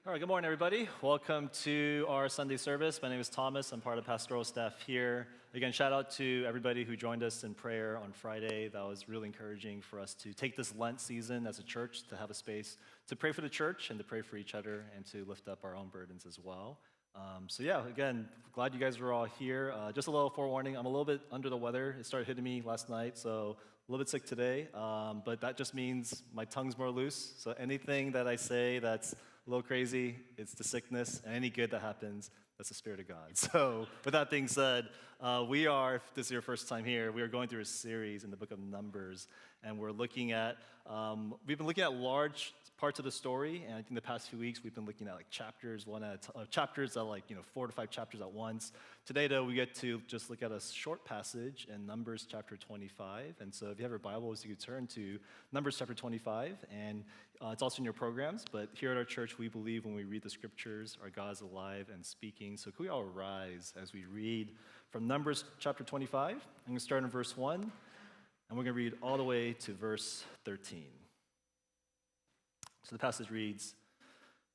All right, good morning, everybody. Welcome to our Sunday service. My name is Thomas. I'm part of pastoral staff here. Again, shout out to everybody who joined us in prayer on Friday. That was really encouraging for us to take this Lent season as a church to have a space to pray for the church and to pray for each other and to lift up our own burdens as well. Again, glad you guys were all here. Just a little forewarning, I'm a little bit under the weather. It started hitting me last night, so a little bit sick today, but that just means my tongue's more loose. So anything that I say that's a little crazy, it's the sickness, and any good that happens, that's the Spirit of God. So with that being said, if this is your first time here, we are going through a series in the book of Numbers, and we've been looking at large parts of the story, and I think the past few weeks we've been looking at chapters, chapters that 4 to 5 chapters at once. Today, though, we get to just look at a short passage in Numbers chapter 25, and so if you have your Bibles, you can turn to Numbers chapter 25, and it's also in your programs, but here at our church, we believe when we read the scriptures, our God is alive and speaking. So can we all rise as we read from Numbers chapter 25? I'm going to start in verse 1, and we're going to read all the way to verse 13. So the passage reads,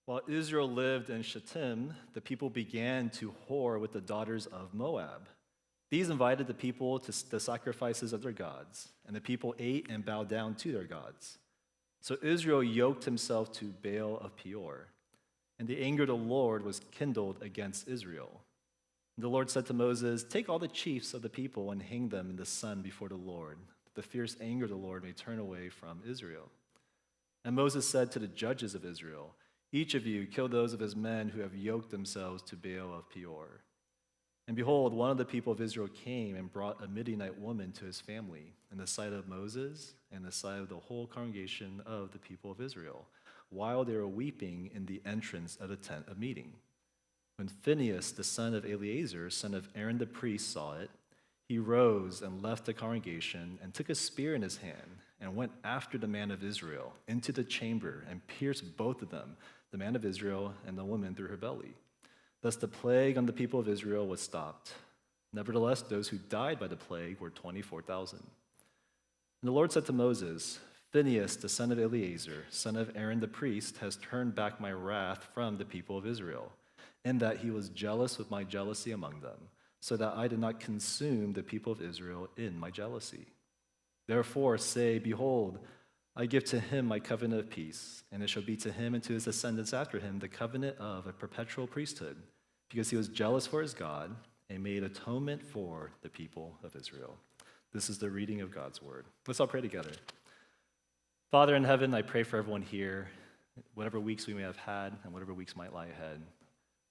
"While Israel lived in Shittim, the people began to whore with the daughters of Moab. These invited the people to the sacrifices of their gods, and the people ate and bowed down to their gods. So Israel yoked himself to Baal of Peor, and the anger of the Lord was kindled against Israel. And the Lord said to Moses, 'Take all the chiefs of the people and hang them in the sun before the Lord, that the fierce anger of the Lord may turn away from Israel.' And Moses said to the judges of Israel, 'Each of you kill those of his men who have yoked themselves to Baal of Peor.' And behold, one of the people of Israel came and brought a Midianite woman to his family in the sight of Moses and the sight of the whole congregation of the people of Israel, while they were weeping in the entrance of the tent of meeting. When Phinehas, the son of Eleazar, son of Aaron the priest, saw it, he rose and left the congregation and took a spear in his hand and went after the man of Israel into the chamber and pierced both of them, the man of Israel and the woman, through her belly. Thus the plague on the people of Israel was stopped. Nevertheless, those who died by the plague were 24,000. And the Lord said to Moses, 'Phinehas, the son of Eleazar, son of Aaron the priest, has turned back my wrath from the people of Israel, in that he was jealous with my jealousy among them, so that I did not consume the people of Israel in my jealousy. Therefore say, behold, I give to him my covenant of peace, and it shall be to him and to his descendants after him the covenant of a perpetual priesthood, because he was jealous for his God and made atonement for the people of Israel.'" This is the reading of God's word. Let's all pray together. Father in heaven, I pray for everyone here, whatever weeks we may have had and whatever weeks might lie ahead.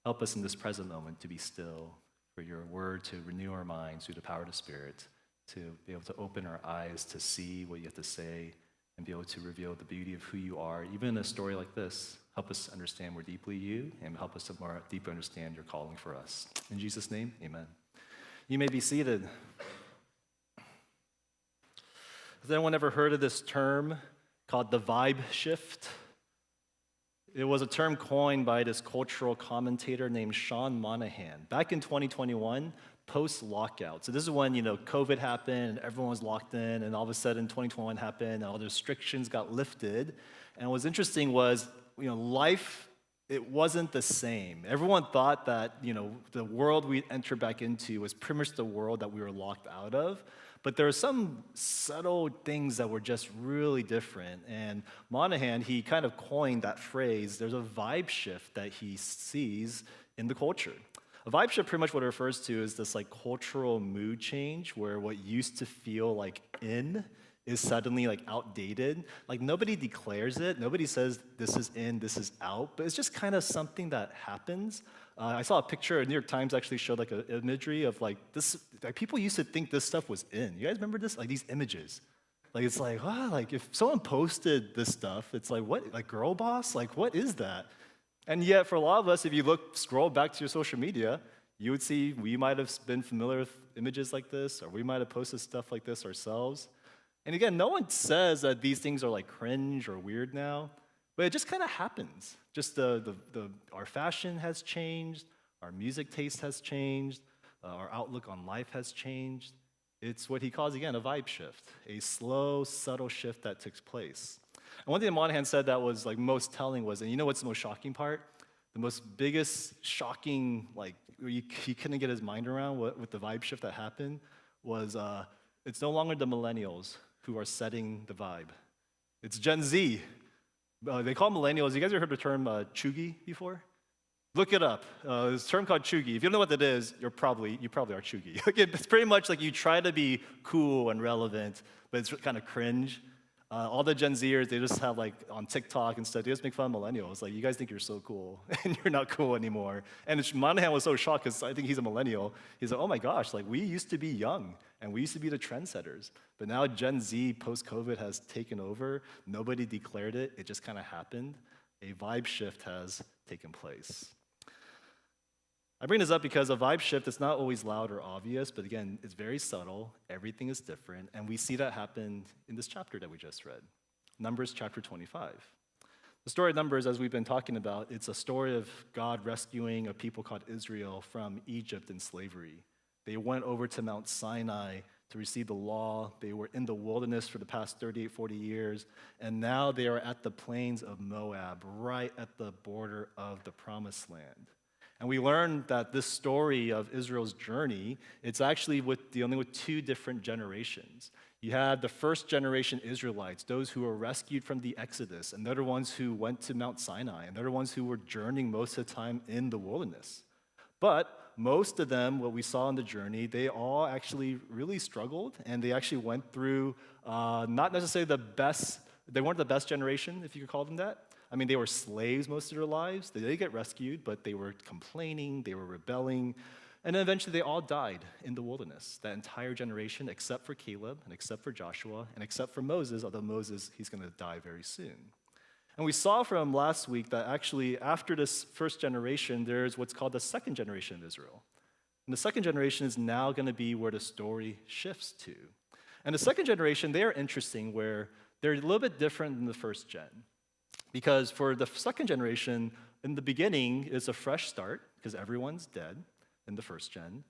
Help us in this present moment to be still, for your word to renew our minds through the power of the Spirit, to be able to open our eyes to see what you have to say and be able to reveal the beauty of who you are. Even in a story like this, help us understand more deeply you and help us to more deeply understand your calling for us. In Jesus' name, amen. You may be seated. Has anyone ever heard of this term called the vibe shift? It was a term coined by this cultural commentator named Sean Monahan back in 2021, post-lockout. So this is when, COVID happened and everyone was locked in, and all of a sudden 2021 happened and all the restrictions got lifted. And what's interesting was, life, it wasn't the same. Everyone thought that, the world we'd enter back into was pretty much the world that we were locked out of. But there are some subtle things that were just really different. And Monahan, he kind of coined that phrase. There's a vibe shift that he sees in the culture. A vibe shift, pretty much what it refers to is this cultural mood change where what used to feel in is suddenly outdated. Nobody declares it. Nobody says this is in, this is out. But it's just kind of something that happens. I saw a picture, New York Times actually showed an imagery of this, people used to think this stuff was in. You guys remember this? These images. It's wow, if someone posted this stuff, it's what, girl boss? What is that? And yet for a lot of us, if you scroll back to your social media, you would see we might have been familiar with images like this, or we might have posted stuff like this ourselves. And again, no one says that these things are cringe or weird now, but it just kind of happens. Just our fashion has changed, our music taste has changed, our outlook on life has changed. It's what he calls, again, a vibe shift, a slow, subtle shift that takes place. And one thing that Monahan said that was most telling was, and you know what's the most shocking part? The most biggest, shocking, like, he couldn't get his mind around with the vibe shift that happened was it's no longer the millennials who are setting the vibe. It's Gen Z. They call millennials. You guys ever heard the term chuggy before? Look it up. There's a term called chuggy. If you don't know what that is, you probably are chuggy. It's pretty much like you try to be cool and relevant, but it's kind of cringe. All the Gen Zers, they just have like on TikTok and stuff, they just make fun of millennials. Like, you guys think you're so cool, and you're not cool anymore. And Monahan was so shocked because I think he's a millennial. He's like, oh my gosh, like we used to be young, and we used to be the trendsetters. But now Gen Z post-COVID has taken over. Nobody declared it. It just kind of happened. A vibe shift has taken place. I bring this up because a vibe shift is not always loud or obvious, but again, it's very subtle. Everything is different, and we see that happen in this chapter that we just read, Numbers chapter 25. The story of Numbers, as we've been talking about, it's a story of God rescuing a people called Israel from Egypt and slavery. They went over to Mount Sinai to receive the law. They were in the wilderness for the past 38, 40 years, and now they are at the plains of Moab, right at the border of the Promised Land. And we learned that this story of Israel's journey, it's actually dealing with two different generations. You had the first generation Israelites, those who were rescued from the Exodus, and they're the ones who went to Mount Sinai, and they're the ones who were journeying most of the time in the wilderness. But most of them, what we saw on the journey, they all actually really struggled, and they actually went through not necessarily they weren't the best generation, if you could call them that. I mean, they were slaves most of their lives. They did get rescued, but they were complaining, they were rebelling, and then eventually they all died in the wilderness, that entire generation, except for Caleb, and except for Joshua, and except for Moses, although Moses, he's going to die very soon. And we saw from last week that actually after this first generation, there's what's called the second generation of Israel. And the second generation is now going to be where the story shifts to. And the second generation, they are interesting, where they're a little bit different than the first gen. Because for the second generation, in the beginning, it's a fresh start, because everyone's dead in the first gen.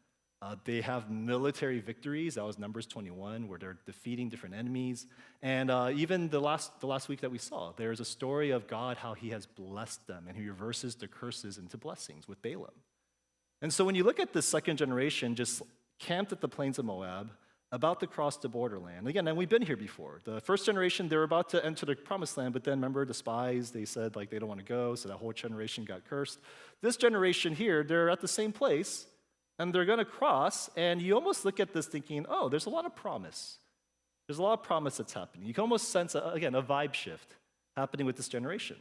They have military victories. That was Numbers 21, where they're defeating different enemies. And even the last week that we saw, there's a story of God, how he has blessed them, and he reverses the curses into blessings with Balaam. And so when you look at the second generation, just camped at the plains of Moab, about to cross the borderland. Again, and we've been here before. The first generation, they were about to enter the promised land, but then remember the spies, they said like they don't want to go, so that whole generation got cursed. This generation here, they're at the same place, and they're going to cross, and you almost look at this thinking, oh, there's a lot of promise. There's a lot of promise that's happening. You can almost sense, again, a vibe shift happening with this generation.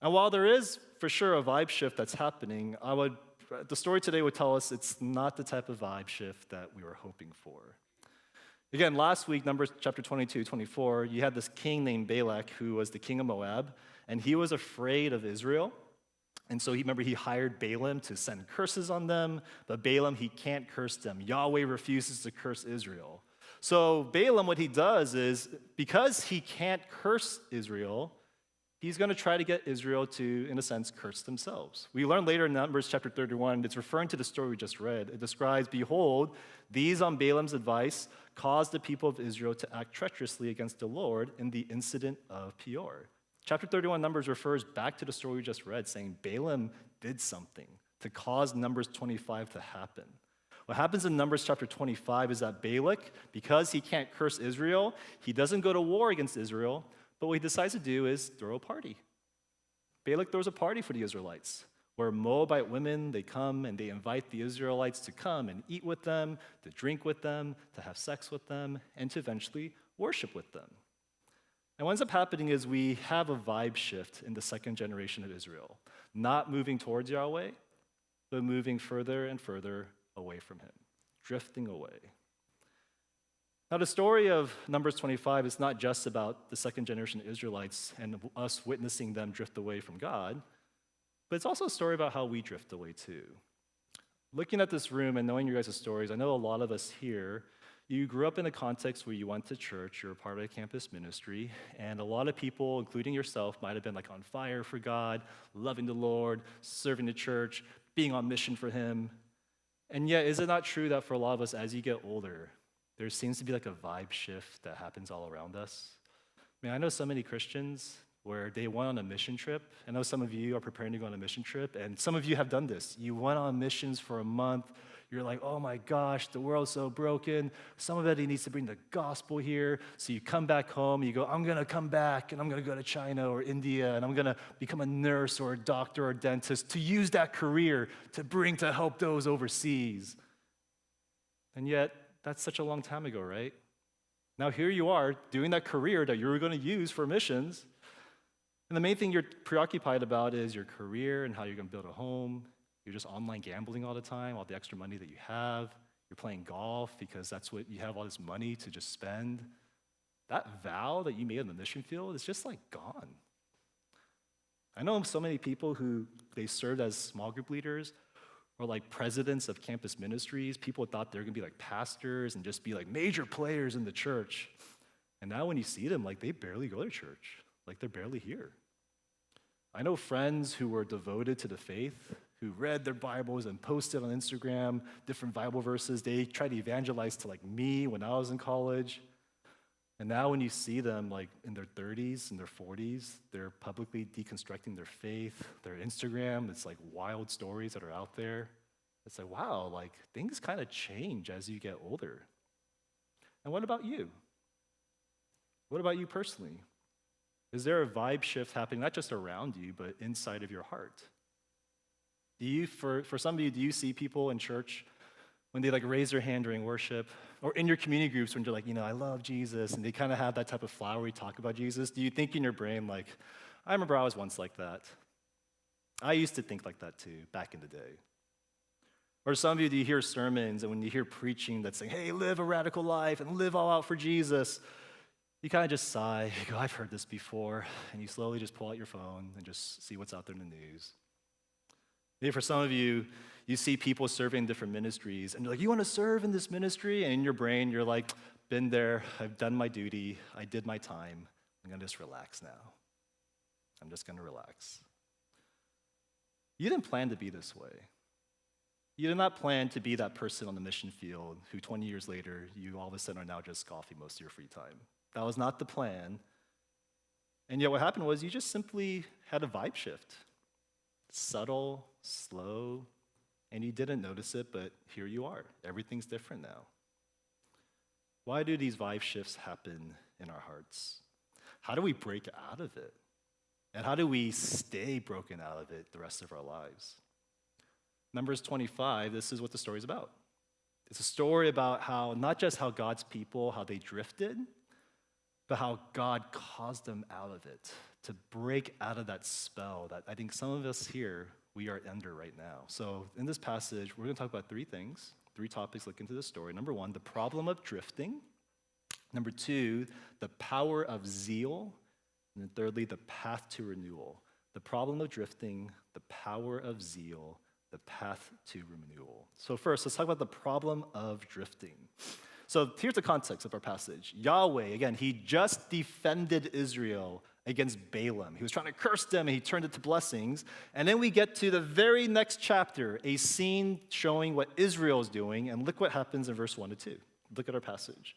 And while there is, for sure, a vibe shift that's happening, the story today would tell us it's not the type of vibe shift that we were hoping for. Again, last week, Numbers chapter 22, 24, you had this king named Balak who was the king of Moab, and he was afraid of Israel. And so he hired Balaam to send curses on them, but Balaam, he can't curse them. Yahweh refuses to curse Israel. So Balaam, what he does is, because he can't curse Israel, he's going to try to get Israel to, in a sense, curse themselves. We learn later in Numbers chapter 31, it's referring to the story we just read. It describes, behold, these on Balaam's advice caused the people of Israel to act treacherously against the Lord in the incident of Peor. Chapter 31 Numbers refers back to the story we just read, saying Balaam did something to cause Numbers 25 to happen. What happens in Numbers chapter 25 is that Balak, because he can't curse Israel, he doesn't go to war against Israel, but what he decides to do is throw a party. Balak throws a party for the Israelites, where Moabite women, they come and they invite the Israelites to come and eat with them, to drink with them, to have sex with them, and to eventually worship with them. And what ends up happening is we have a vibe shift in the second generation of Israel, not moving towards Yahweh, but moving further and further away from him, drifting away. Now, the story of Numbers 25 is not just about the second generation Israelites and us witnessing them drift away from God, but it's also a story about how we drift away too. Looking at this room and knowing your guys' stories, I know a lot of us here, you grew up in a context where you went to church, you're a part of a campus ministry, and a lot of people, including yourself, might have been like on fire for God, loving the Lord, serving the church, being on mission for him. And yet, is it not true that for a lot of us, as you get older, there seems to be like a vibe shift that happens all around us? I mean, I know so many Christians, where they went on a mission trip. I know some of you are preparing to go on a mission trip, and some of you have done this. You went on missions for a month. You're like, oh my gosh, the world's so broken. Somebody needs to bring the gospel here. So you come back home, you go, I'm going to come back, and I'm going to go to China or India, and I'm going to become a nurse or a doctor or a dentist to use that career to help those overseas. And yet, that's such a long time ago, right? Now here you are doing that career that you were going to use for missions. And the main thing you're preoccupied about is your career and how you're going to build a home. You're just online gambling all the time, all the extra money that you have. You're playing golf because that's what you have all this money to just spend. That vow that you made in the mission field is just like gone. I know so many people who they served as small group leaders or like presidents of campus ministries. People thought they were going to be like pastors and just be like major players in the church. And now when you see them, like they barely go to church. Like they're barely here. I know friends who were devoted to the faith, who read their Bibles and posted on Instagram different Bible verses. They tried to evangelize to like me when I was in college. And now when you see them like in their 30s and their 40s, they're publicly deconstructing their faith, their Instagram, it's like wild stories that are out there. It's like, wow, like things kind of change as you get older. And what about you? What about you personally? Is there a vibe shift happening, not just around you, but inside of your heart? Do you, for some of you, do you see people in church when they like raise their hand during worship, or in your community groups when you're like, I love Jesus, and they kind of have that type of flowery talk about Jesus? Do you think in your brain like, I remember I was once like that. I used to think like that too, back in the day. Or some of you, do you hear sermons, and when you hear preaching that's saying, hey, live a radical life and live all out for Jesus, you kind of just sigh, you go, I've heard this before, and you slowly just pull out your phone and just see what's out there in the news. Maybe for some of you, you see people serving in different ministries, and you're like, you want to serve in this ministry? And in your brain, you're like, been there, I've done my duty, I did my time, I'm going to just relax now. I'm just going to relax. You didn't plan to be this way. You did not plan to be that person on the mission field who 20 years later, you all of a sudden are now just golfing most of your free time. That was not the plan. And yet what happened was you just simply had a vibe shift. Subtle, slow, and you didn't notice it, but here you are. Everything's different now. Why do these vibe shifts happen in our hearts? How do we break out of it? And how do we stay broken out of it the rest of our lives? Numbers 25, this is what the story's about. It's a story about how, not just how God's people, how they drifted, but how God caused them out of it, to break out of that spell that I think some of us here, we are under right now. So in this passage, we're going to talk about three things, three topics look into this story. Number one, the problem of drifting. Number two, the power of zeal. And then thirdly, the path to renewal. The problem of drifting, the power of zeal, the path to renewal. So first, let's talk about the problem of drifting. So here's the context of our passage. Yahweh, again, he just defended Israel against Balaam. He was trying to curse them, and he turned it to blessings. And then we get to the very next chapter, a scene showing what Israel is doing, and look what happens in verse 1 to 2. Look at our passage.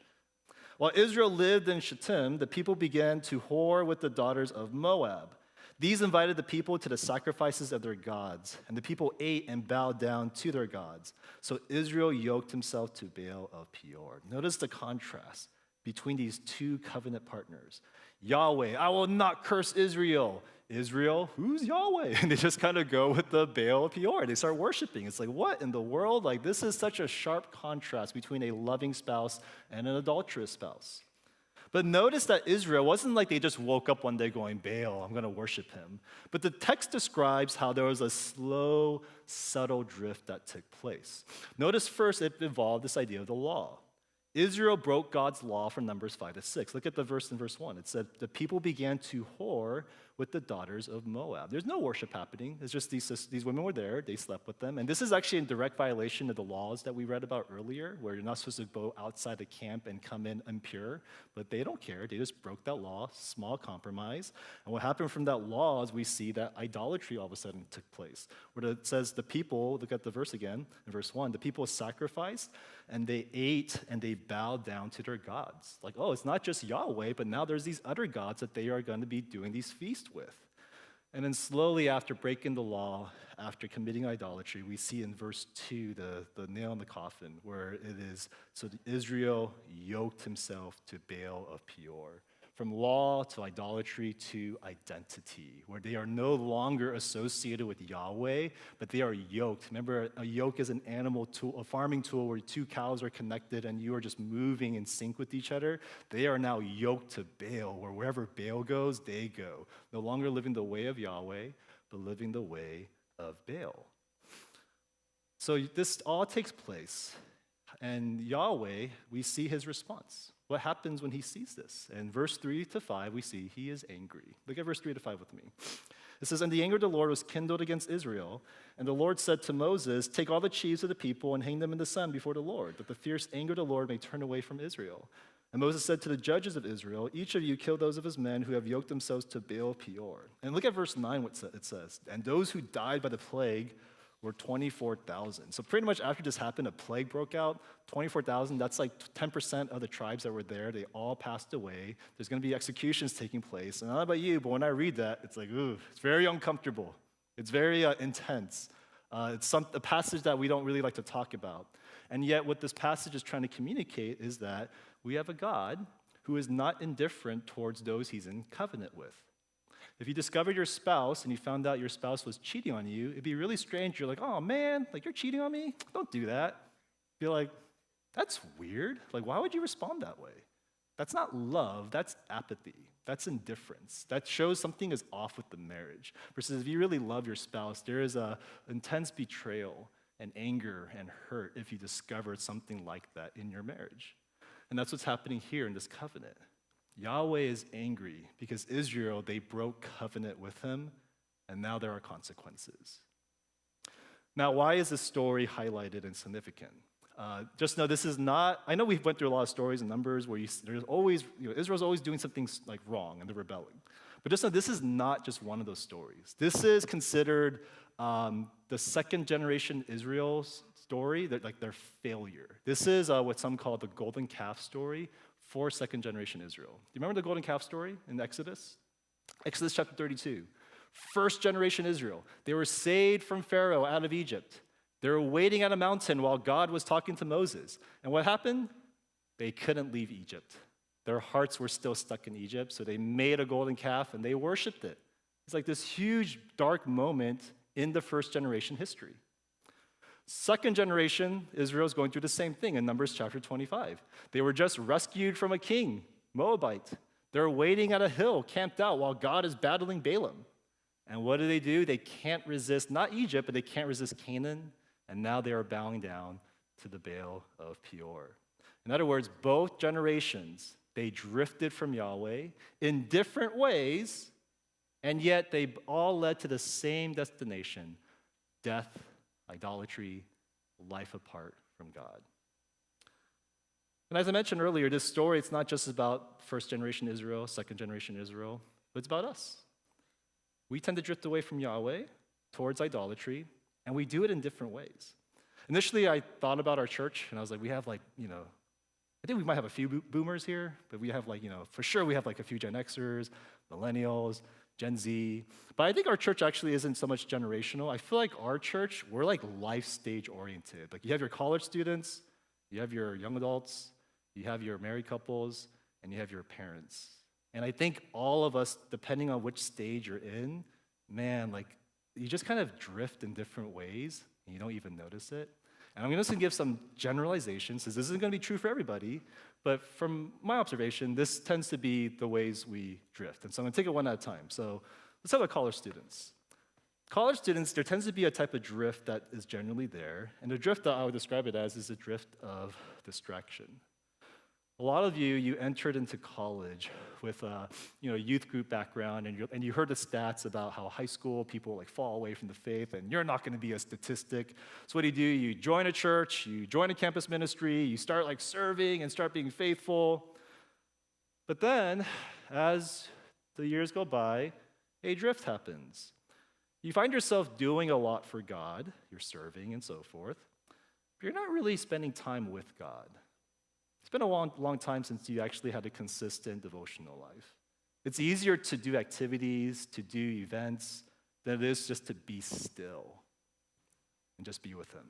While Israel lived in Shittim, the people began to whore with the daughters of Moab. These invited the people to the sacrifices of their gods, and the people ate and bowed down to their gods. So Israel yoked himself to Baal of Peor. Notice the contrast between these two covenant partners. Yahweh, I will not curse Israel. Israel, who's Yahweh? And they just kind of go with the Baal of Peor. They start worshiping. It's like, what in the world? Like, this is such a sharp contrast between a loving spouse and an adulterous spouse. But notice that Israel wasn't like they just woke up one day going, Baal, I'm going to worship him. But the text describes how there was a slow, subtle drift that took place. Notice first it involved this idea of the law. Israel broke God's law from Numbers 5 to 6. Look at the verse in verse 1. It said, the people began to whore with the daughters of Moab. There's no worship happening. It's just these women were there. They slept with them. And this is actually in direct violation of the laws that we read about earlier, where you're not supposed to go outside the camp and come in impure. But they don't care. They just broke that law, small compromise. And what happened from that law is we see that idolatry all of a sudden took place, where it says the people, look at the verse again, in verse 1, the people sacrificed, and they ate and they bowed down to their gods. Like, oh, it's not just Yahweh, but now there's these other gods that they are going to be doing these feasts with. And then slowly after breaking the law, after committing idolatry, we see in verse 2 the nail in the coffin, where it is, so Israel yoked himself to Baal of Peor. From law to idolatry to identity, where they are no longer associated with Yahweh, but they are yoked. Remember, a yoke is an animal tool, a farming tool where two cows are connected and you are just moving in sync with each other. They are now yoked to Baal, where wherever Baal goes, they go. No longer living the way of Yahweh, but living the way of Baal. So this all takes place. And Yahweh, we see his response. What happens when he sees this? In verse 3 to 5, we see he is angry. Look at verse 3 to 5 with me. It says, "And the anger of the Lord was kindled against Israel, and the Lord said to Moses, 'Take all the chiefs of the people and hang them in the sun before the Lord, that the fierce anger of the Lord may turn away from Israel.' And Moses said to the judges of Israel, 'Each of you kill those of his men who have yoked themselves to Baal Peor.'" And look at verse 9, what it says. "And those who died by the plague were 24,000. So pretty much after this happened, a plague broke out. 24,000, that's like 10% of the tribes that were there. They all passed away. There's going to be executions taking place. And I don't know about you, but when I read that, it's like, ooh, it's very uncomfortable. It's very intense. It's a passage that we don't really like to talk about. And yet what this passage is trying to communicate is that we have a God who is not indifferent towards those he's in covenant with. If you discovered your spouse and you found out your spouse was cheating on you, it'd be really strange. You're like, oh man, like you're cheating on me? Don't do that. Be like, that's weird. Like, why would you respond that way? That's not love, that's apathy. That's indifference. That shows something is off with the marriage. Versus if you really love your spouse, there is an intense betrayal and anger and hurt if you discover something like that in your marriage. And that's what's happening here in this covenant. Yahweh is angry because Israel, they broke covenant with him, and now there are consequences. Now, why is this story highlighted and significant? Just know this is not, I know we've went through a lot of stories and numbers where there's always, Israel's always doing something like wrong and they're rebelling. But just know this is not just one of those stories. This is considered the second generation Israel's story, like their failure. This is what some call the golden calf story for second generation Israel. Do you remember the golden calf story in Exodus? Exodus chapter 32. First generation Israel. They were saved from Pharaoh out of Egypt. They were waiting at a mountain while God was talking to Moses. And what happened? They couldn't leave Egypt. Their hearts were still stuck in Egypt, so they made a golden calf and they worshiped it. It's like this huge dark moment in the first generation history. Second generation, Israel is going through the same thing in Numbers chapter 25. They were just rescued from a king, Moabite. They're waiting at a hill, camped out, while God is battling Balaam. And what do? They can't resist, not Egypt, but they can't resist Canaan, and now they are bowing down to the Baal of Peor. In other words, both generations, they drifted from Yahweh in different ways, and yet they all led to the same destination, death, idolatry, life apart from God. And as I mentioned earlier, this story, it's not just about first generation Israel, second generation Israel, but it's about us. We tend to drift away from Yahweh towards idolatry, and we do it in different ways. Initially, I thought about our church, and I was like, we have I think we might have a few boomers here, but we have for sure we have a few Gen Xers, millennials, Gen Z. But I think our church actually isn't so much generational. I feel like our church, we're life stage oriented. Like you have your college students, you have your young adults, you have your married couples, and you have your parents. And I think all of us, depending on which stage you're in, man, you just kind of drift in different ways, and you don't even notice it. And I'm just going to give some generalizations, because this isn't going to be true for everybody, but from my observation, this tends to be the ways we drift. And so I'm going to take it one at a time. So let's talk about college students. College students, there tends to be a type of drift that is generally there, and the drift that I would describe it as is a drift of distraction. A lot of you entered into college with a youth group background, and you heard the stats about how high school people like fall away from the faith, and you're not going to be a statistic. So what do? You join a church, you join a campus ministry, you start like serving and start being faithful. But then, as the years go by, a drift happens. You find yourself doing a lot for God, you're serving and so forth, but you're not really spending time with God. It's been a long time since you actually had a consistent devotional life. It's easier to do activities, to do events, than it is just to be still and just be with Him.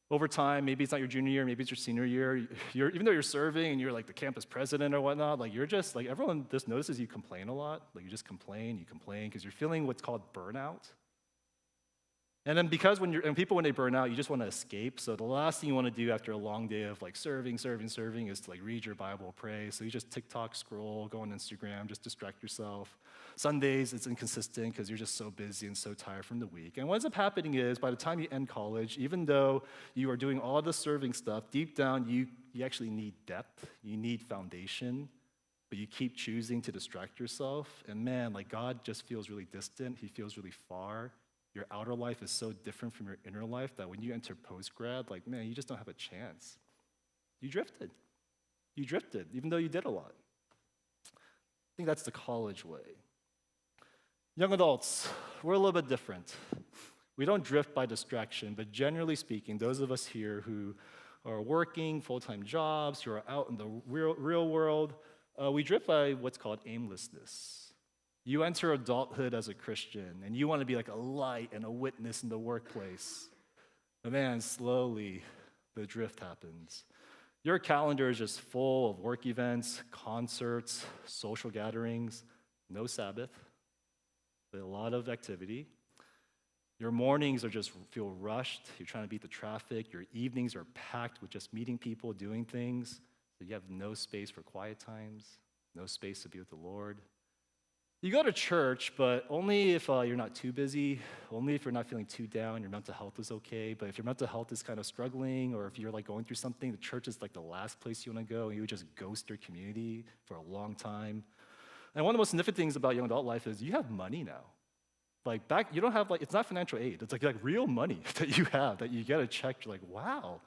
Over time, maybe it's not your junior year, maybe it's your senior year, even though you're serving and you're like the campus president or whatnot, like you're just, like everyone just notices you complain a lot. Like you just complain, because you're feeling what's called burnout. And then because when people they burn out, you just want to escape. So the last thing you want to do after a long day of like serving is to like read your Bible, pray. So you just TikTok scroll, go on Instagram, just distract yourself. Sundays, it's inconsistent because you're just so busy and so tired from the week. And what ends up happening is by the time you end college, even though you are doing all the serving stuff, deep down you actually need depth, you need foundation, but you keep choosing to distract yourself. And man, like God just feels really distant. He feels really far. Your outer life is so different from your inner life that when you enter post-grad, like, man, you just don't have a chance. You drifted. Even though you did a lot. I think that's the college way. Young adults, we're a little bit different. We don't drift by distraction, but generally speaking, those of us here who are working full-time jobs, who are out in the real world, we drift by what's called aimlessness. You enter adulthood as a Christian, and you want to be like a light and a witness in the workplace. But man, slowly, the drift happens. Your calendar is just full of work events, concerts, social gatherings, no Sabbath, but a lot of activity. Your mornings feel rushed. You're trying to beat the traffic. Your evenings are packed with just meeting people, doing things. So you have no space for quiet times, no space to be with the Lord. You go to church, but only if you're not too busy, only if you're not feeling too down, your mental health is okay. But if your mental health is kind of struggling, or if you're like going through something, the church is like the last place you want to go, and you would just ghost your community for a long time. And one of the most significant things about young adult life is you have money now. Like you don't have it's not financial aid. It's like real money that you have, that you get a check, you're like, wow,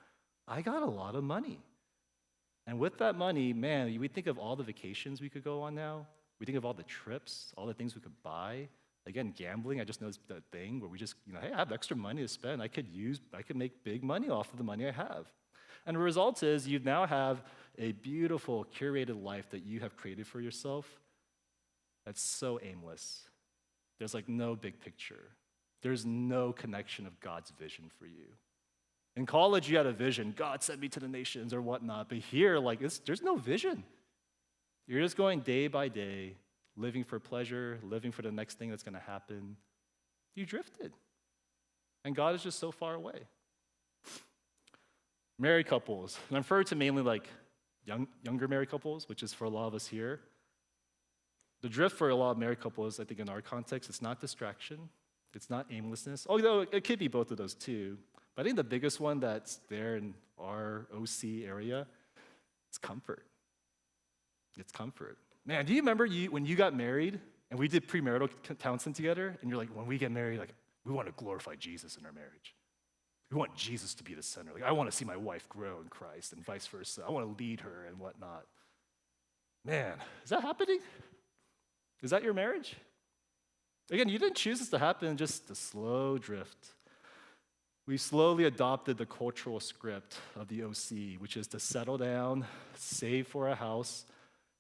I got a lot of money. And with that money, man, we think of all the vacations we could go on now. We think of all the trips, all the things we could buy. Again, gambling, I just noticed that thing where we just, hey, I have extra money to spend. I could make big money off of the money I have. And the result is you now have a beautiful, curated life that you have created for yourself that's so aimless. There's like no big picture. There's no connection of God's vision for you. In college, you had a vision. God sent me to the nations or whatnot. But here, there's no vision. You're just going day by day, living for pleasure, living for the next thing that's going to happen. You drifted. And God is just so far away. Married couples, and I'm referring to mainly like younger married couples, which is for a lot of us here. The drift for a lot of married couples, I think in our context, it's not distraction, it's not aimlessness, although it could be both of those too. But I think the biggest one that's there in our OC area is comfort. It's comfort. Man, do you remember when you got married and we did premarital counseling together, and you're like, when we get married, like, we want to glorify Jesus in our marriage. We want Jesus to be the center. Like, I want to see my wife grow in Christ and vice versa. I want to lead her and whatnot. Man, is that happening? Is that your marriage? Again, you didn't choose this to happen, just a slow drift. We slowly adopted the cultural script of the OC, which is to settle down, save for a house,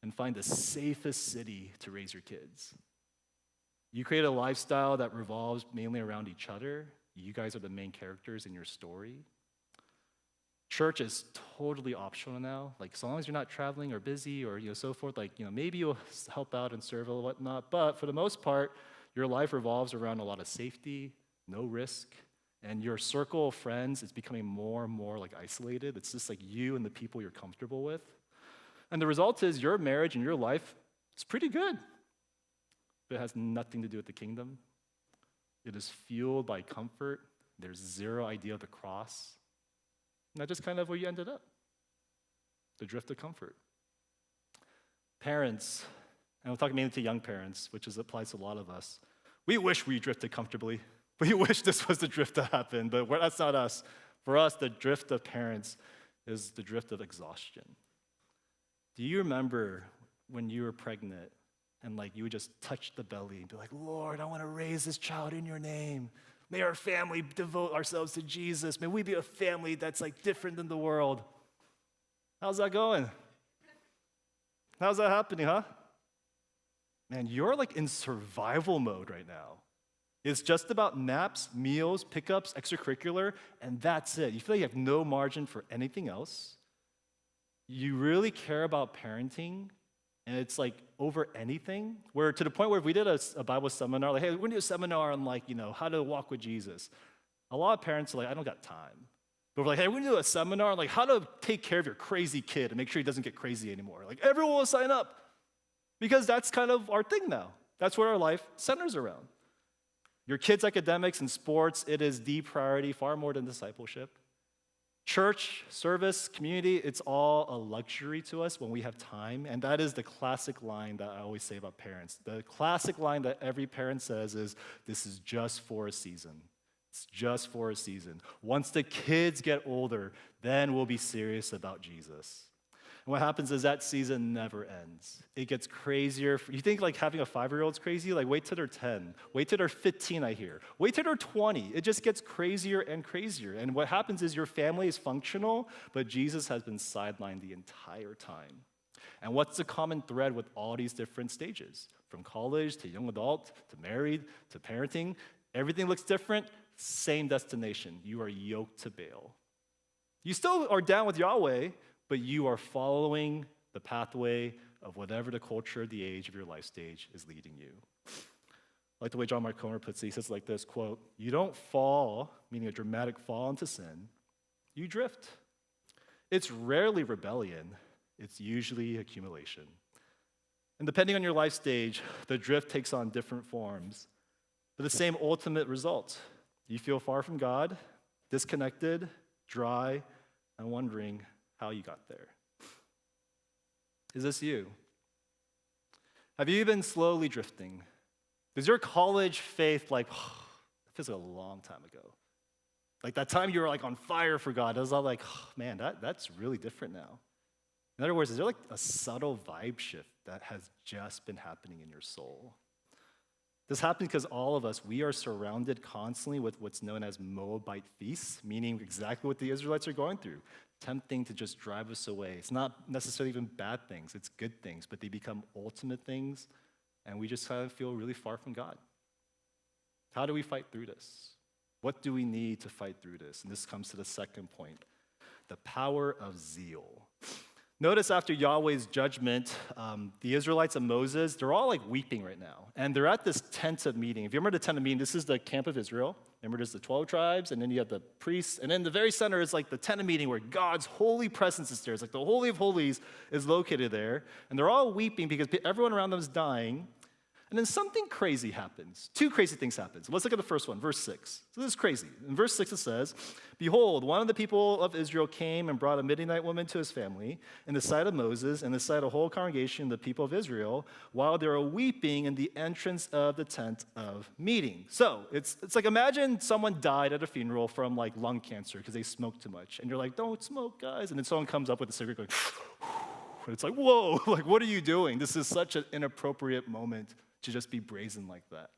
and find the safest city to raise your kids. You create a lifestyle that revolves mainly around each other. You guys are the main characters in your story. Church is totally optional now. Like, as long as you're not traveling or busy or so forth, maybe you'll help out and serve or whatnot. But for the most part, your life revolves around a lot of safety, no risk, and your circle of friends is becoming more and more isolated. It's just you and the people you're comfortable with. And the result is your marriage and your life is pretty good, but it has nothing to do with the kingdom. It is fueled by comfort. There's zero idea of the cross. And that's just kind of where you ended up. the drift of comfort. Parents, and I'm talking mainly to young parents, which applies to a lot of us, we wish we drifted comfortably. We wish this was the drift that happened, but that's not us. For us, the drift of parents is the drift of exhaustion. Do you remember when you were pregnant and like you would just touch the belly and be like, Lord, I want to raise this child in your name. May our family devote ourselves to Jesus. May we be a family that's like different than the world. How's that going? How's that happening, huh? Man, you're like in survival mode right now. It's just about naps, meals, pickups, extracurricular, and that's it. You feel like you have no margin for anything else. You really care about parenting, and it's like over anything, where to the point where if we did a Bible seminar, like, hey, we're gonna do a seminar on like, how to walk with Jesus. A lot of parents are like, I don't got time. But we're like, hey, we're gonna do a seminar on like how to take care of your crazy kid and make sure he doesn't get crazy anymore. Like everyone will sign up. Because that's kind of our thing now. That's what our life centers around. Your kids' academics and sports, it is the priority far more than discipleship. Church, service, community, it's all a luxury to us when we have time. And that is the classic line that I always say about parents. The classic line that every parent says is, this is just for a season. It's just for a season. Once the kids get older, then we'll be serious about Jesus. And what happens is that season never ends. It gets crazier. You think like having a 5-year-old's crazy? Like wait till they're 10. Wait till they're 15, I hear. Wait till they're 20. It just gets crazier and crazier. And what happens is your family is functional, but Jesus has been sidelined the entire time. And what's the common thread with all these different stages? From college to young adult to married to parenting, everything looks different, same destination. You are yoked to Baal. You still are down with Yahweh, but you are following the pathway of whatever the culture, the age of your life stage is leading you. Like the way John Mark Comer puts it, he says like this, quote, you don't fall, meaning a dramatic fall into sin, you drift. It's rarely rebellion, it's usually accumulation. And depending on your life stage, the drift takes on different forms, but the same ultimate result. You feel far from God, disconnected, dry, and wondering how you got there. Is this you? Have you been slowly drifting? Does your college faith it feels like a long time ago? Like that time you were like on fire for God, it was all like, man, that's really different now. In other words, is there like a subtle vibe shift that has just been happening in your soul? This happens because all of us, we are surrounded constantly with what's known as Moabite feasts, meaning exactly what the Israelites are going through, tempting to just drive us away. It's not necessarily even bad things, it's good things, but they become ultimate things, and we just kind of feel really far from God. How do we fight through this? What do we need to fight through this? And this comes to the second point, the power of zeal. Notice after Yahweh's judgment, the Israelites and Moses, they're all like weeping right now. And they're at this tent of meeting. If you remember the tent of meeting, this is the camp of Israel. Remember, there's the 12 tribes, and then you have the priests. And in the very center is like the tent of meeting where God's holy presence is there. It's like the Holy of Holies is located there. And they're all weeping because everyone around them is dying. And then something crazy happens. Two crazy things happen. So let's look at the first one, verse 6. So this is crazy. In verse 6 it says, behold, one of the people of Israel came and brought a Midianite woman to his family in the sight of Moses and the sight of the whole congregation, the people of Israel, while they were weeping in the entrance of the tent of meeting. So it's like imagine someone died at a funeral from like lung cancer because they smoked too much. And you're like, don't smoke, guys. And then someone comes up with a cigarette going, and it's like, whoa, like what are you doing? This is such an inappropriate moment to just be brazen like that.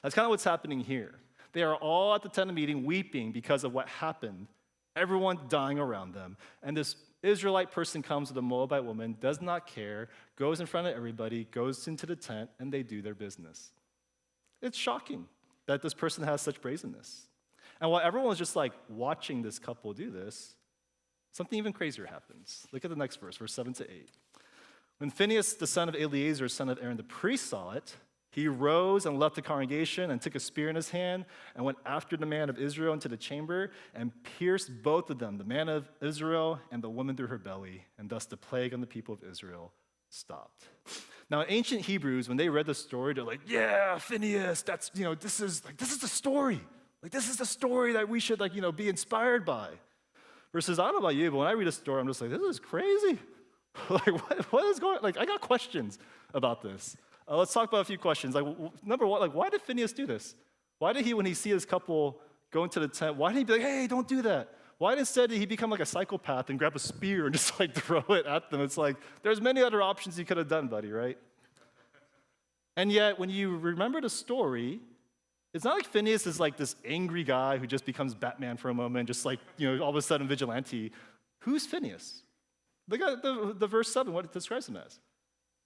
That's kind of what's happening here. They are all at the tent of meeting weeping because of what happened. Everyone dying around them. And this Israelite person comes with a Moabite woman, does not care, goes in front of everybody, goes into the tent, and they do their business. It's shocking that this person has such brazenness. And while everyone's just like watching this couple do this, something even crazier happens. Look at the next verse, verse 7 to 8. When Phinehas, the son of Eleazar, son of Aaron, the priest, saw it, he rose and left the congregation and took a spear in his hand and went after the man of Israel into the chamber and pierced both of them, the man of Israel and the woman through her belly, and thus the plague on the people of Israel stopped. Now, in ancient Hebrews, when they read the story, they're like, yeah, Phinehas, this is the story. Like, this is the story that we should, be inspired by. Versus, I don't know about you, but when I read a story, I'm just like, this is crazy. Like, what is going on? Like, I got questions about this. Let's talk about a few questions. Like, number one, like, why did Phineas do this? Why did he, when he see his couple go into the tent, why did he be like, hey, don't do that? Why instead did he become like a psychopath and grab a spear and just like throw it at them? It's like, there's many other options he could have done, buddy, right? And yet, when you remember the story, it's not like Phineas is like this angry guy who just becomes Batman for a moment, just like, all of a sudden vigilante. Who's Phineas? Look at the verse 7, what it describes him as.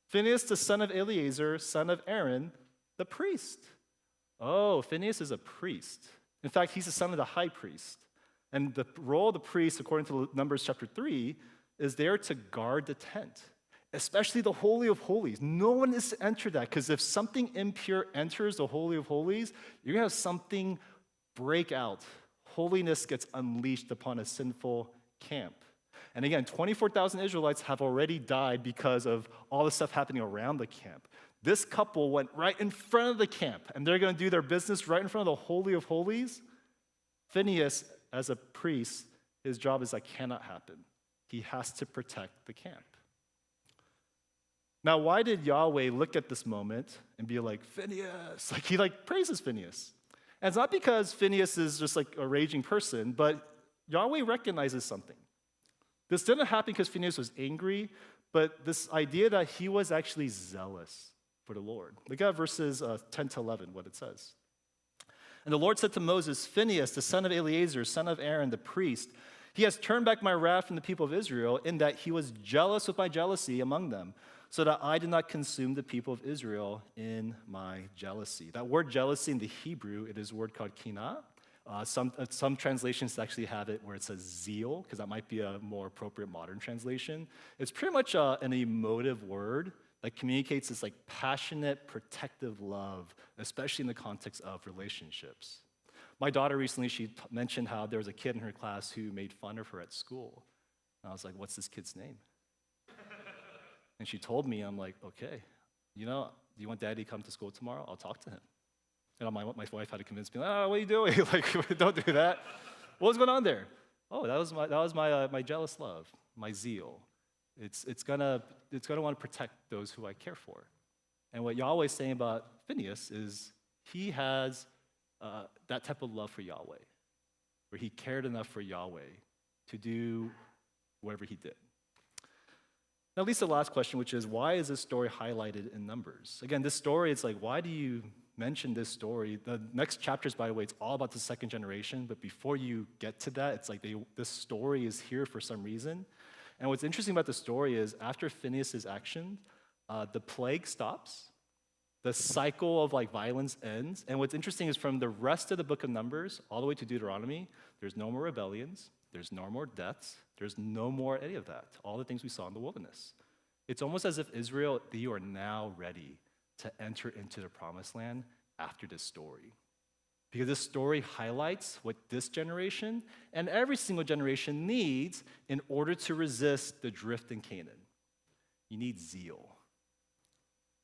Phineas, the son of Eleazar, son of Aaron, the priest. Oh, Phineas is a priest. In fact, he's the son of the high priest. And the role of the priest, according to Numbers chapter 3, is there to guard the tent, especially the Holy of Holies. No one is to enter that, because if something impure enters the Holy of Holies, you're going to have something break out. Holiness gets unleashed upon a sinful camp. And again, 24,000 Israelites have already died because of all the stuff happening around the camp. This couple went right in front of the camp, and they're going to do their business right in front of the Holy of Holies. Phineas, as a priest, his job is that cannot happen. He has to protect the camp. Now, why did Yahweh look at this moment and be like, Phineas? Like, he praises Phineas. And it's not because Phineas is just like a raging person, but Yahweh recognizes something. This didn't happen because Phineas was angry, but this idea that he was actually zealous for the Lord. Look at verses 10 to 11, what it says. And the Lord said to Moses, Phineas, the son of Eleazar, son of Aaron, the priest, he has turned back my wrath from the people of Israel in that he was jealous with my jealousy among them, so that I did not consume the people of Israel in my jealousy. That word jealousy in the Hebrew, it is a word called kinah. Some translations actually have it where it says zeal, because that might be a more appropriate modern translation. It's pretty much an emotive word that communicates this like passionate, protective love, especially in the context of relationships. My daughter recently, she mentioned how there was a kid in her class who made fun of her at school. And I was like, what's this kid's name? And she told me, I'm like, okay, do you want Daddy to come to school tomorrow? I'll talk to him. And my wife had to convince me, what are you doing? Like, don't do that. What was going on there? Oh, that was my jealous love, my zeal. It's gonna want to protect those who I care for. And what Yahweh's saying about Phineas is he has that type of love for Yahweh, where he cared enough for Yahweh to do whatever he did. Now, at least the last question, which is, why is this story highlighted in Numbers? Again, this story, it's like, why do you mention this story? The next chapters, by the way, it's all about the second generation, but before you get to that, it's like this story is here for some reason. And what's interesting about the story is, after Phineas' action, the plague stops, the cycle of violence ends, and what's interesting is from the rest of the book of Numbers, all the way to Deuteronomy, there's no more rebellions, there's no more deaths, there's no more any of that, all the things we saw in the wilderness. It's almost as if Israel, you are now ready to enter into the promised land after this story. Because this story highlights what this generation and every single generation needs in order to resist the drift in Canaan. You need zeal.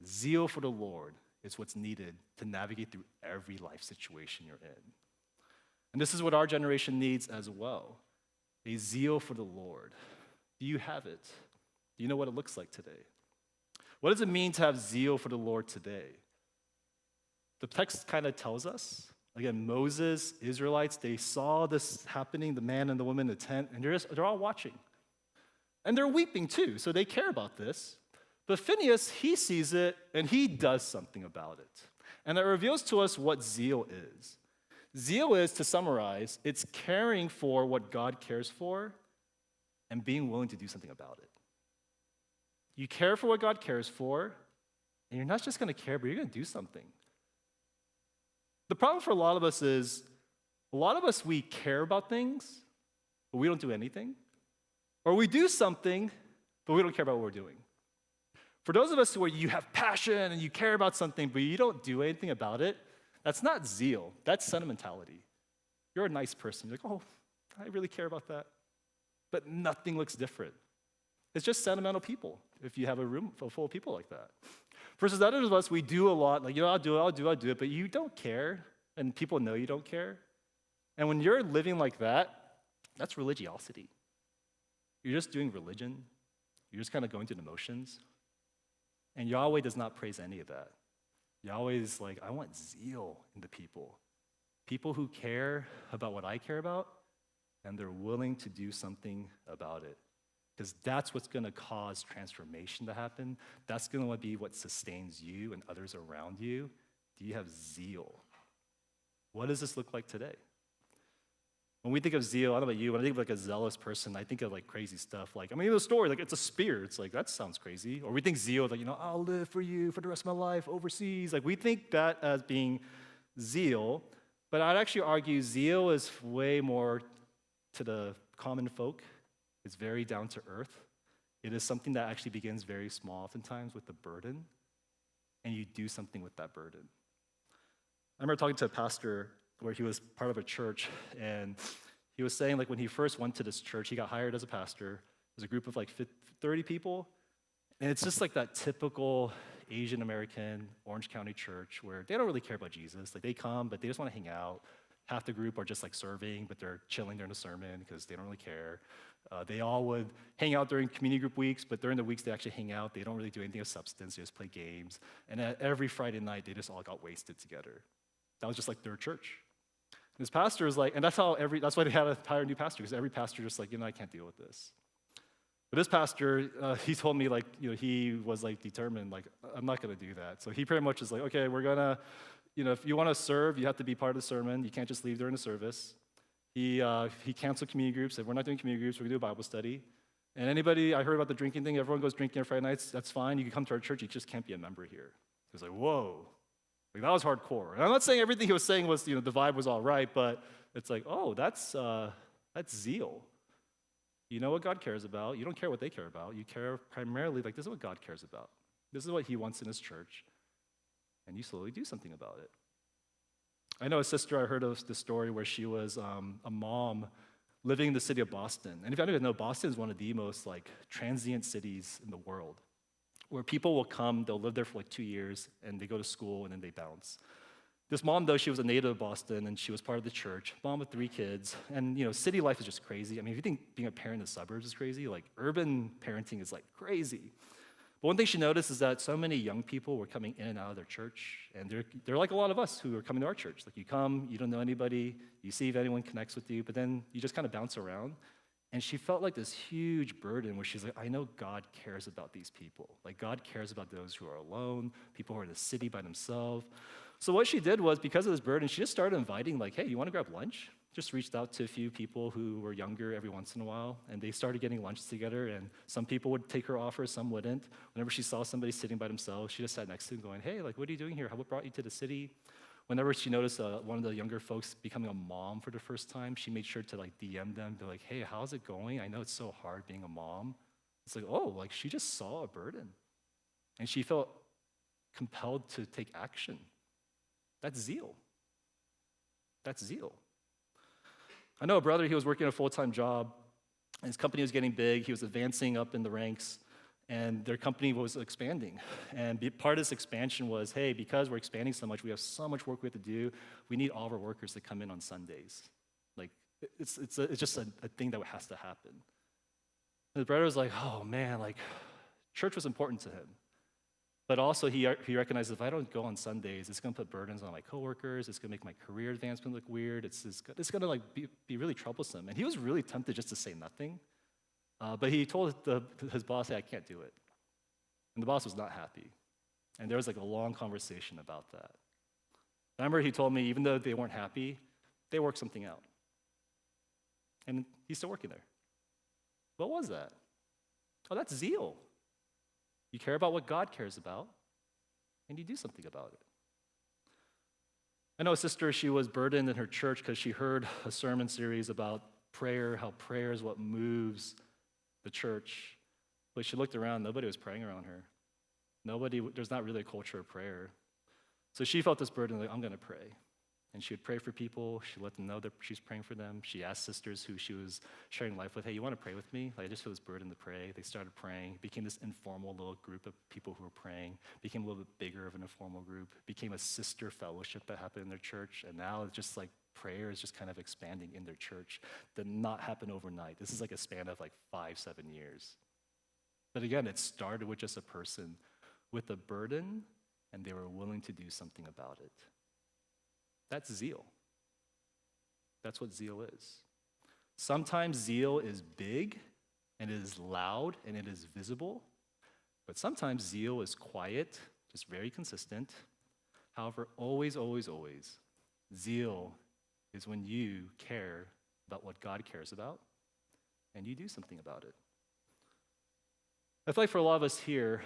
Zeal for the Lord is what's needed to navigate through every life situation you're in. And this is what our generation needs as well. A zeal for the Lord. Do you have it? Do you know what it looks like today? What does it mean to have zeal for the Lord today? The text kind of tells us. Again, Moses, Israelites, they saw this happening, the man and the woman in the tent, and they're all watching. And they're weeping too, so they care about this. But Phineas, he sees it, and he does something about it. And it reveals to us what zeal is. Zeal is, to summarize, it's caring for what God cares for and being willing to do something about it. You care for what God cares for, and you're not just going to care, but you're going to do something. The problem for a lot of us is, we care about things, but we don't do anything. Or we do something, but we don't care about what we're doing. For those of us who you have passion and you care about something, but you don't do anything about it, that's not zeal. That's sentimentality. You're a nice person. You're like, oh, I really care about that. But nothing looks different. It's just sentimental people if you have a room full of people like that. Versus others of us, we do a lot, I'll do it, but you don't care, and people know you don't care. And when you're living like that, that's religiosity. You're just doing religion. You're just kind of going through the motions. And Yahweh does not praise any of that. Yahweh is like, I want zeal in the people. People who care about what I care about, and they're willing to do something about it. Because that's what's going to cause transformation to happen. That's going to be what sustains you and others around you. Do you have zeal? What does this look like today? When we think of zeal, I don't know about you, when I think of like a zealous person, I think of like crazy stuff. Like, I mean, the story, like it's a spear. It's like, that sounds crazy. Or we think zeal, like, I'll live for you for the rest of my life overseas. Like, we think that as being zeal, but I'd actually argue zeal is way more to the common folk. It's very down to earth. It is something that actually begins very small, oftentimes with the burden, and you do something with that burden. I remember talking to a pastor where he was part of a church, and he was saying, like, when he first went to this church, he got hired as a pastor. There's a group of like 30 people, and it's just like that typical Asian American Orange County church where they don't really care about Jesus. Like, they come, but they just want to hang out. Half the group are just like serving, but they're chilling during the sermon because they don't really care. They all would hang out during community group weeks, but during the weeks they actually hang out. They don't really do anything of substance. They just play games. And every Friday night, they just all got wasted together. That was just like their church. And this pastor is like, and that's why they had to hire a new pastor, because every pastor just like, I can't deal with this. But this pastor, he told me like, he was like determined, like, I'm not going to do that. So he pretty much is like, okay, we're going to, if you want to serve, you have to be part of the sermon. You can't just leave during the service. He canceled community groups, said, we're not doing community groups, we're going to do a Bible study. And anybody, I heard about the drinking thing, everyone goes drinking on Friday nights, that's fine, you can come to our church, you just can't be a member here. He was like, whoa, like, that was hardcore. And I'm not saying everything he was saying was, the vibe was all right, but it's like, oh, that's zeal. You know what God cares about, you don't care what they care about, you care primarily, like, this is what God cares about. This is what he wants in his church, and you slowly do something about it. I know a sister, I heard of this story where she was a mom living in the city of Boston. And if you don't know, Boston is one of the most like transient cities in the world, where people will come, they'll live there for like 2 years, and they go to school, and then they bounce. This mom, though, she was a native of Boston, and she was part of the church, mom with 3 kids. And city life is just crazy. I mean, if you think being a parent in the suburbs is crazy, like urban parenting is like crazy. But one thing she noticed is that so many young people were coming in and out of their church, and they're like a lot of us who are coming to our church. Like, you come, you don't know anybody, you see if anyone connects with you, but then you just kind of bounce around. And she felt like this huge burden where she's like, I know God cares about these people. Like, God cares about those who are alone, people who are in the city by themselves. So what she did was, because of this burden, she just started inviting, like, hey, you want to grab lunch? Just reached out to a few people who were younger every once in a while, and they started getting lunch together, and some people would take her offer, some wouldn't. Whenever she saw somebody sitting by themselves, she just sat next to them going, hey, like, what are you doing here? What brought you to the city? Whenever she noticed one of the younger folks becoming a mom for the first time, she made sure to like DM them, be like, hey, how's it going? I know it's so hard being a mom. It's like, oh, like she just saw a burden, and she felt compelled to take action. That's zeal. That's zeal. I know a brother, he was working a full-time job, and his company was getting big, he was advancing up in the ranks, and their company was expanding. And part of this expansion was, hey, because we're expanding so much, we have so much work we have to do, we need all of our workers to come in on Sundays. Like, it's just a thing that has to happen. And the brother was like, oh man, like, church was important to him. But also he recognized, if I don't go on Sundays, it's going to put burdens on my coworkers. It's going to make my career advancement look weird. It's going to like be really troublesome. And he was really tempted just to say nothing. But he told his boss, hey, I can't do it. And the boss was not happy. And there was like a long conversation about that. I remember he told me, even though they weren't happy, they worked something out. And he's still working there. What was that? Oh, that's zeal. You care about what God cares about, and you do something about it. I know a sister, she was burdened in her church because she heard a sermon series about prayer, how prayer is what moves the church. But she looked around, nobody was praying around her. There's not really a culture of prayer. So she felt this burden, like, I'm going to pray. And she would pray for people. She let them know that she's praying for them. She asked sisters who she was sharing life with, hey, you want to pray with me? Like, I just feel this burden to pray. They started praying. It became this informal little group of people who were praying. Became a little bit bigger of an informal group. Became a sister fellowship that happened in their church. And now it's just like prayer is just kind of expanding in their church. Did not happen overnight. This is like a span of like 5-7 years. But again, it started with just a person with a burden, and they were willing to do something about it. That's zeal. That's what zeal is. Sometimes zeal is big, and it is loud, and it is visible. But sometimes zeal is quiet, just very consistent. However, always, always, always, zeal is when you care about what God cares about, and you do something about it. I feel like for a lot of us here,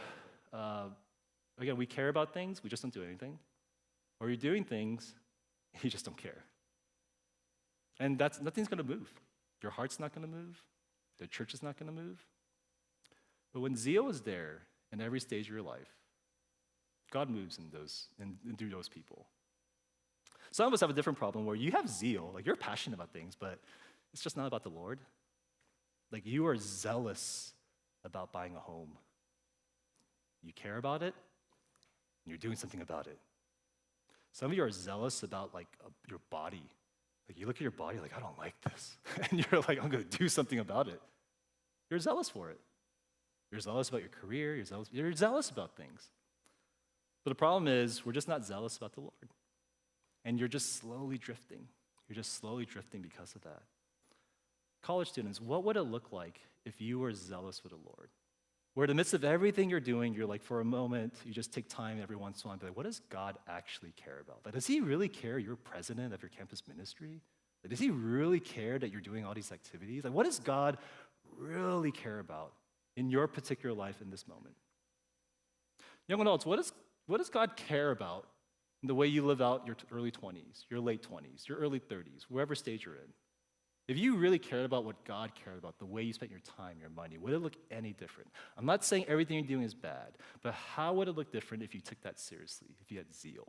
again, we care about things, we just don't do anything. Or you're doing things, you just don't care. And nothing's going to move. Your heart's not going to move. The church is not going to move. But when zeal is there in every stage of your life, God moves in through those people. Some of us have a different problem where you have zeal, like you're passionate about things, but it's just not about the Lord. Like you are zealous about buying a home. You care about it, and you're doing something about it. Some of you are zealous about your body. Like you look at your body like, I don't like this. And you're like, I'm going to do something about it. You're zealous for it. You're zealous about your career. You're zealous about things. But the problem is we're just not zealous about the Lord. And you're just slowly drifting. You're just slowly drifting because of that. College students, what would it look like if you were zealous for the Lord? Where in the midst of everything you're doing, you're like, for a moment, you just take time every once in a while and be like, what does God actually care about? Like, does he really care you're president of your campus ministry? Like, does he really care that you're doing all these activities? Like, what does God really care about in your particular life in this moment? Young adults, what does God care about in the way you live out your early 20s, your late 20s, your early 30s, wherever stage you're in? If you really cared about what God cared about, the way you spent your time, your money, would it look any different? I'm not saying everything you're doing is bad, but how would it look different if you took that seriously, if you had zeal?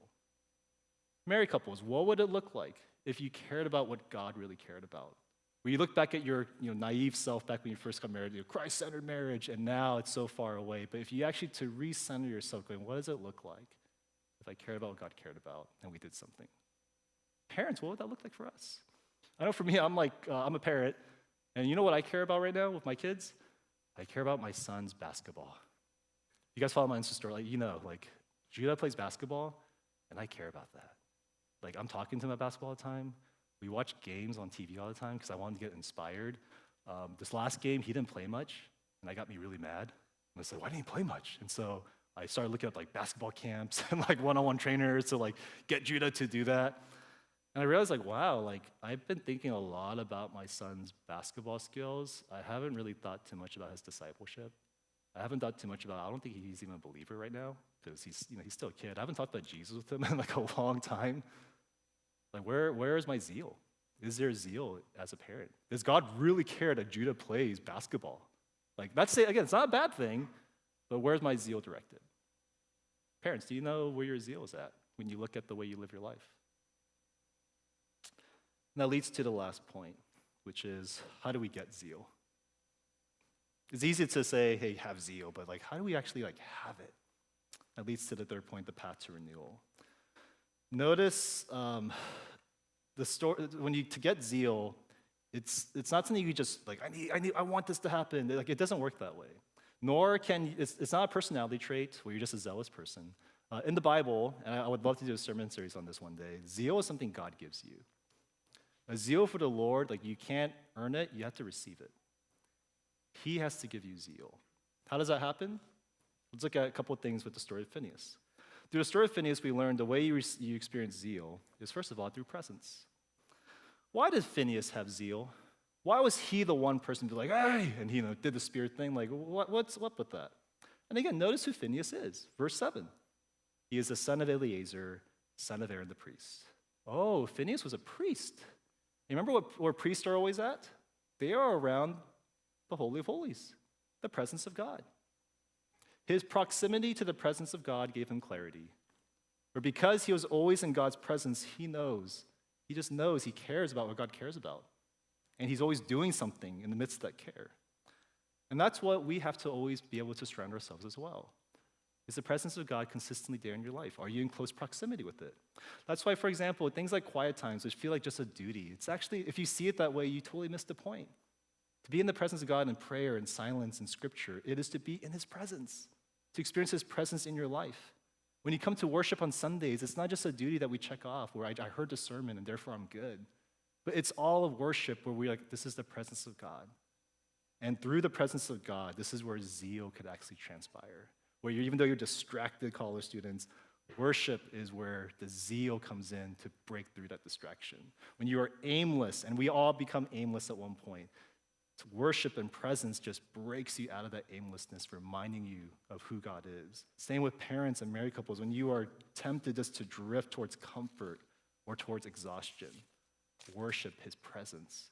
Married couples, what would it look like if you cared about what God really cared about? Where you look back at your naive self back when you first got married, your Christ-centered marriage, and now it's so far away. But if you actually to recenter yourself, going, what does it look like if I cared about what God cared about and we did something? Parents, what would that look like for us? I know for me, I'm a parent, and you know what I care about right now with my kids? I care about my son's basketball. You guys follow my Insta story, Judah plays basketball, and I care about that. Like, I'm talking to him about basketball all the time. We watch games on TV all the time because I wanted to get inspired. This last game, he didn't play much, and that got me really mad. And I said, why didn't he play much? And so I started looking up basketball camps and one-on-one trainers to get Judah to do that. And I realized, wow, I've been thinking a lot about my son's basketball skills. I haven't really thought too much about his discipleship. I haven't thought too much about, I don't think he's even a believer right now because he's still a kid. I haven't talked about Jesus with him in a long time. Where is my zeal? Is there zeal as a parent? Does God really care that Judah plays basketball? Again, it's not a bad thing, but where's my zeal directed? Parents, do you know where your zeal is at when you look at the way you live your life? And that leads to the last point, which is, how do we get zeal? It's easy to say, hey, have zeal, but how do we actually have it? That leads to the third point, the path to renewal. Notice the story to get zeal, it's not something you just I want this to happen. It doesn't work that way. Nor can it's not a personality trait where you're just a zealous person. In the Bible, and I would love to do a sermon series on this one day. Zeal is something God gives you. A zeal for the Lord, you can't earn it, you have to receive it. He has to give you zeal. How does that happen? Let's look at a couple of things with the story of Phineas. Through the story of Phineas, we learned the way you experience zeal is, first of all, through presence. Why did Phineas have zeal? Why was he the one person to be hey, and he did the spirit thing? What's up with that? And again, notice who Phineas is. Verse 7. He is the son of Eleazar, son of Aaron the priest. Oh, Phineas was a priest. You remember where priests are always at? They are around the Holy of Holies, the presence of God. His proximity to the presence of God gave him clarity. Or because he was always in God's presence, he just knows he cares about what God cares about. And he's always doing something in the midst of that care. And that's what we have to always be able to surround ourselves as well. Is the presence of God consistently there in your life? Are you in close proximity with it? That's why, for example, things like quiet times, which feel like just a duty, it's actually, if you see it that way, you totally miss the point. To be in the presence of God in prayer and silence and scripture, it is to be in his presence, to experience his presence in your life. When you come to worship on Sundays, it's not just a duty that we check off where I heard the sermon and therefore I'm good. But it's all of worship where we're like, this is the presence of God. And through the presence of God, this is where zeal could actually transpire. Where even though you're distracted college students, worship is where the zeal comes in to break through that distraction. When you are aimless, and we all become aimless at one point, worship and presence just breaks you out of that aimlessness, reminding you of who God is. Same with parents and married couples. When you are tempted just to drift towards comfort or towards exhaustion, worship his presence.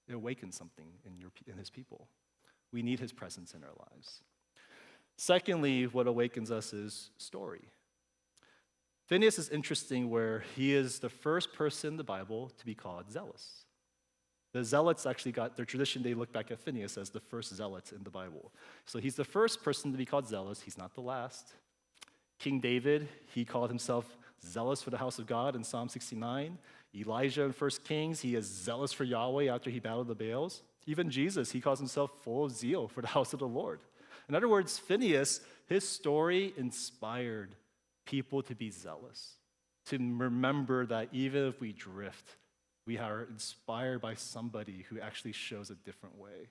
It awakens something in his people. We need his presence in our lives. Secondly, what awakens us is story. Phineas is interesting where he is the first person in the Bible to be called zealous. The zealots actually got their tradition, they look back at Phineas as the first zealot in the Bible. So he's the first person to be called zealous, he's not the last. King David, he called himself zealous for the house of God in Psalm 69. Elijah in 1 Kings, he is zealous for Yahweh after he battled the Baals. Even Jesus, he calls himself full of zeal for the house of the Lord. In other words, Phineas, his story inspired people to be zealous, to remember that even if we drift, we are inspired by somebody who actually shows a different way.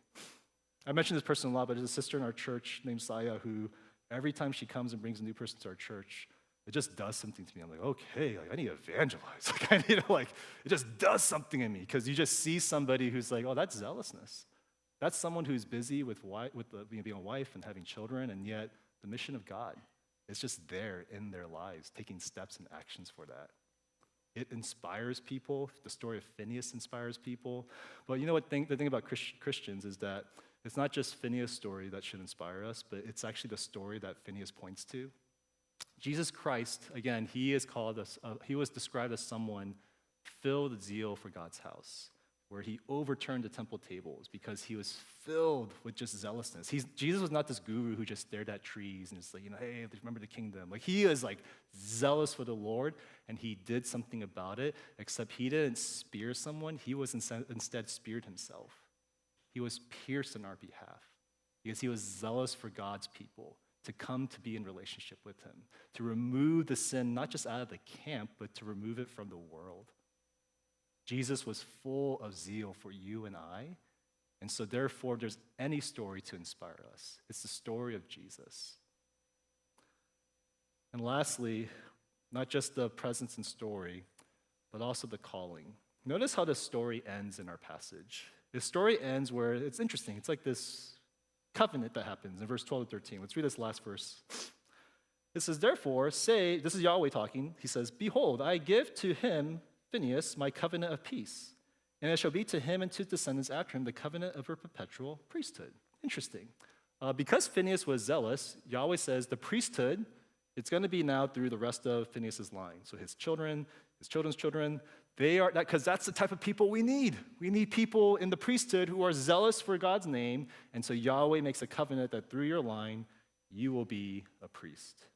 I mention this person a lot, but there's a sister in our church named Saya who every time she comes and brings a new person to our church, it just does something to me. I'm like, okay, I need to evangelize. I need to it just does something in me because you just see somebody who's like, oh, that's zealousness. That's someone who's busy with being a wife and having children, and yet the mission of God is just there in their lives, taking steps and actions for that. It inspires people. The story of Phineas inspires people. But you know what? The thing about Christians is that it's not just Phineas' story that should inspire us, but it's actually the story that Phineas points to. Jesus Christ, again, he was described as someone filled with zeal for God's house, where he overturned the temple tables because he was filled with just zealousness. Jesus was not this guru who just stared at trees and just like, hey, remember the kingdom. He is zealous for the Lord, and he did something about it, except he didn't spear someone. He was instead speared himself. He was pierced on our behalf because he was zealous for God's people to come to be in relationship with him, to remove the sin, not just out of the camp, but to remove it from the world. Jesus was full of zeal for you and I, and so therefore, if there's any story to inspire us, it's the story of Jesus. And lastly, not just the presence and story, but also the calling. Notice how the story ends in our passage. The story ends where it's interesting. It's like this covenant that happens in verse 12 to 13. Let's read this last verse. It says, therefore, say, this is Yahweh talking. He says, behold, I give to him, Phineas, my covenant of peace, and it shall be to him and to his descendants after him the covenant of a perpetual priesthood. Interesting. Because Phineas was zealous, Yahweh says the priesthood, it's going to be now through the rest of Phineas's line. So his children, his children's children, they are, because that's the type of people we need. We need people in the priesthood who are zealous for God's name, and so Yahweh makes a covenant that through your line, you will be a priest.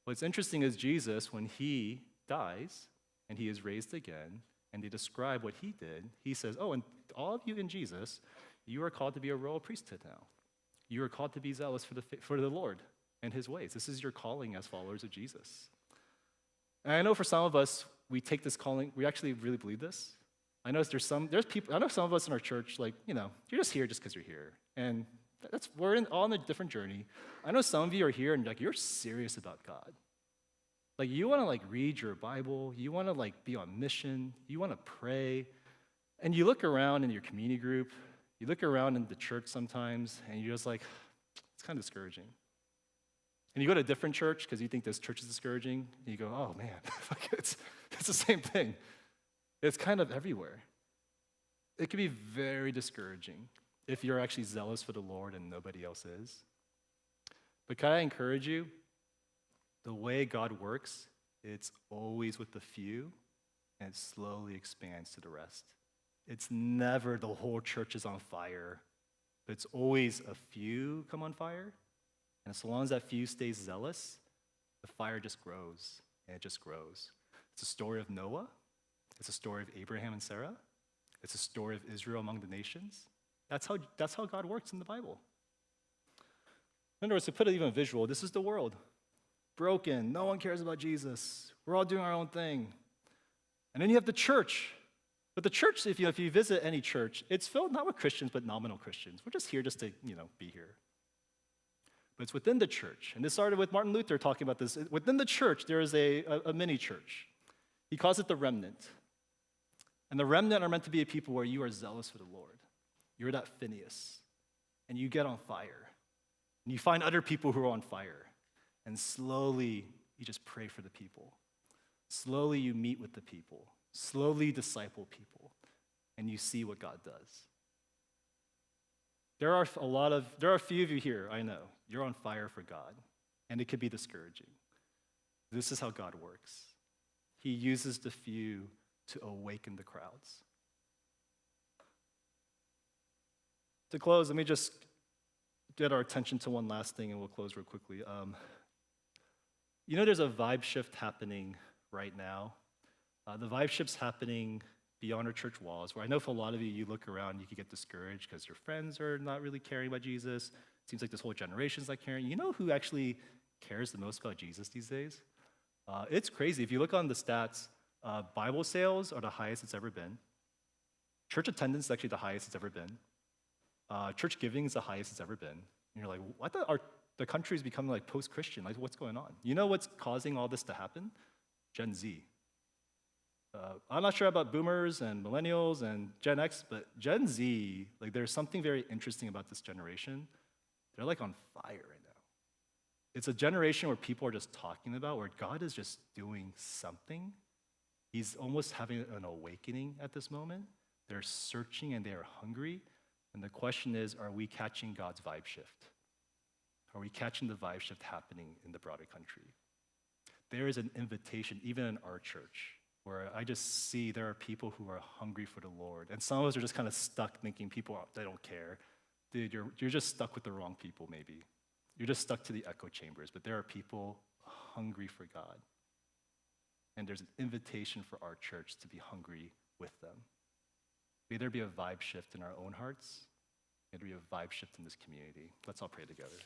What's interesting is Jesus, when he dies, and he is raised again, and they describe what he did, he says, oh, and all of you in Jesus, you are called to be a royal priesthood now. You are called to be zealous for the Lord and his ways. This is your calling as followers of Jesus. And I know for some of us, we take this calling, we actually really believe this. I know there's people, I know some of us in our church, you're just here just because you're here. And we're all on a different journey. I know some of you are here and you're serious about God. You want to read your Bible, you want to be on mission, you want to pray, and you look around in your community group, you look around in the church sometimes, and you're just it's kind of discouraging. And you go to a different church because you think this church is discouraging, and you go, oh man, it's the same thing. It's kind of everywhere. It can be very discouraging if you're actually zealous for the Lord and nobody else is. But can I encourage you? The way God works, it's always with the few, and it slowly expands to the rest. It's never the whole church is on fire, but it's always a few come on fire, and as long as that few stays zealous, the fire just grows, and it just grows. It's a story of Noah. It's a story of Abraham and Sarah. It's a story of Israel among the nations. That's how God works in the Bible. In other words, to put it even visual, this is the world. Broken, no one cares about Jesus. We're all doing our own thing. And then you have the church. But the church, if you visit any church, it's filled not with Christians, but nominal Christians. We're just here just to, be here. But it's within the church. And this started with Martin Luther talking about this. Within the church, there is a mini church. He calls it the remnant. And the remnant are meant to be a people where you are zealous for the Lord. You're that Phineas. And you get on fire. And you find other people who are on fire. And slowly, you just pray for the people. Slowly, you meet with the people. Slowly disciple people. And you see what God does. There are a few of you here, I know. You're on fire for God. And it could be discouraging. This is how God works. He uses the few to awaken the crowds. To close, let me just get our attention to one last thing, and we'll close real quickly. There's a vibe shift happening right now. The vibe shift's happening beyond our church walls, where I know for a lot of you, you look around, you can get discouraged because your friends are not really caring about Jesus. It seems like this whole generation's not caring. You know who actually cares the most about Jesus these days? It's crazy. If you look on the stats, Bible sales are the highest it's ever been. Church attendance is actually the highest it's ever been. Church giving is the highest it's ever been. And you're like, I thought the country is becoming like post-Christian. Like, what's going on? You know what's causing all this to happen? Gen Z. I'm not sure about boomers and millennials and Gen X, but Gen Z, like there's something very interesting about this generation. They're like on fire right now. It's a generation where people are just talking about, where God is just doing something. He's almost having an awakening at this moment. They're searching and they are hungry. And the question is, are we catching God's vibe shift? Are we catching the vibe shift happening in the broader country? There is an invitation, even in our church, where I just see there are people who are hungry for the Lord. And some of us are just kind of stuck thinking they don't care. Dude, you're just stuck with the wrong people, maybe. You're just stuck to the echo chambers. But there are people hungry for God. And there's an invitation for our church to be hungry with them. May there be a vibe shift in our own hearts. May there be a vibe shift in this community. Let's all pray together.